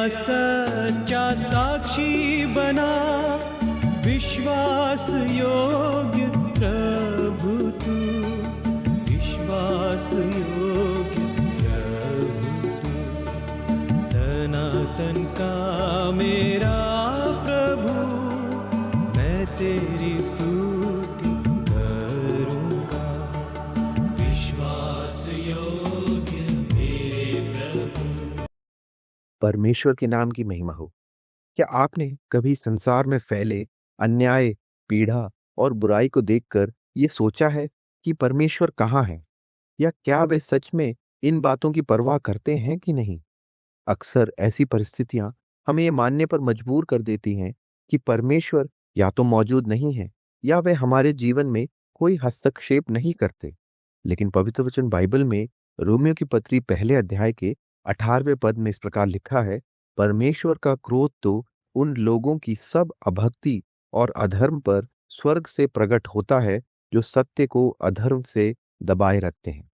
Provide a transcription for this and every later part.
सच्चा साक्षी बना, विश्वास योग्य प्रभु तू, विश्वास योग्य प्रभु तू, सनातन का मेरा प्रभु, मैं तेरी स्तुति करूँगा, विश्वास योग्य मेरे प्रभु। परमेश्वर के नाम की महिमा हो। क्या आपने कभी संसार में फैले अन्याय, पीड़ा और बुराई को देखकर ये सोचा है कि परमेश्वर कहाँ है? या क्या वे सच में इन बातों की परवाह करते हैं कि नहीं? अक्सर ऐसी परिस्थितियां हमें ये मानने पर मजबूर कर देती हैं कि परमेश्वर या तो मौजूद नहीं है या वे हमारे जीवन में कोई हस्तक्षेप नहीं करते। लेकिन पवित्र वचन बाइबल में रोमियो की पत्री पहले अध्याय के 18वें पद में इस प्रकार लिखा है, परमेश्वर का क्रोध तो उन लोगों की सब अभक्ति और अधर्म पर स्वर्ग से प्रकट होता है जो सत्य को अधर्म से दबाए रखते हैं।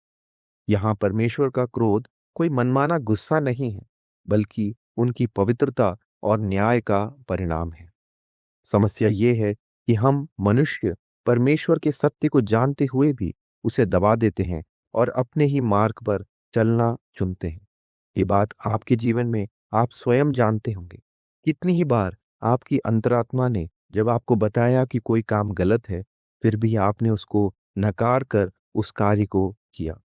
यहाँ परमेश्वर का क्रोध कोई मनमाना गुस्सा नहीं है, बल्कि उनकी पवित्रता और न्याय का परिणाम है। समस्या ये है कि हम मनुष्य परमेश्वर के सत्य को जानते हुए भी उसे दबा देते हैं और अपने ही मार्ग पर चलना चुनते हैं। ये बात आपके जीवन में आप स्वयं जानते होंगे। कितनी ही बार आपकी अंतरात्मा ने जब आपको बताया कि कोई काम गलत है, फिर भी आपने उसको नकार कर उस कार्य को किया।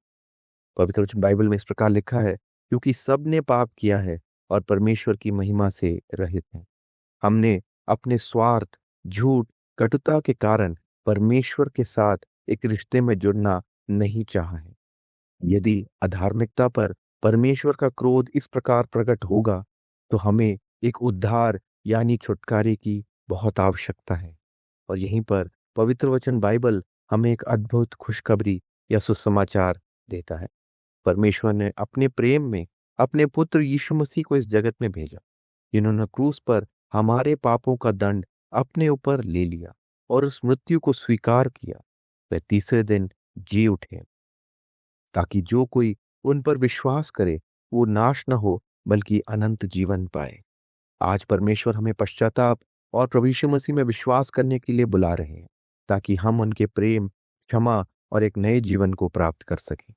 पवित्र वचन बाइबल में इस प्रकार लिखा है, क्योंकि सब ने पाप किया है और परमेश्वर की महिमा से रहित हैं। हमने अपने स्वार्थ, झूठ, कटुता के कारण परमेश्वर के साथ एक रिश्ते में जुड़ना नहीं चाहा है। यदि अधार्मिकता पर परमेश्वर का क्रोध इस प्रकार प्रकट होगा, तो हमें एक उद्धार यानी छुटकारे की बहुत आवश्यकता है। और यहीं पर पवित्र वचन बाइबल हमें एक अद्भुत खुशखबरी या सुसमाचार देता है। परमेश्वर ने अपने प्रेम में अपने पुत्र यीशु मसीह को इस जगत में भेजा, जिन्होंने क्रूस पर हमारे पापों का दंड अपने ऊपर ले लिया और उस मृत्यु को स्वीकार किया। वह तीसरे दिन जी उठे, ताकि जो कोई उन पर विश्वास करे वो नाश न हो बल्कि अनंत जीवन पाए। आज परमेश्वर हमें पश्चाताप और प्रभु यीशु मसीह में विश्वास करने के लिए बुला रहे हैं, ताकि हम उनके प्रेम, क्षमा और एक नए जीवन को प्राप्त कर सकें।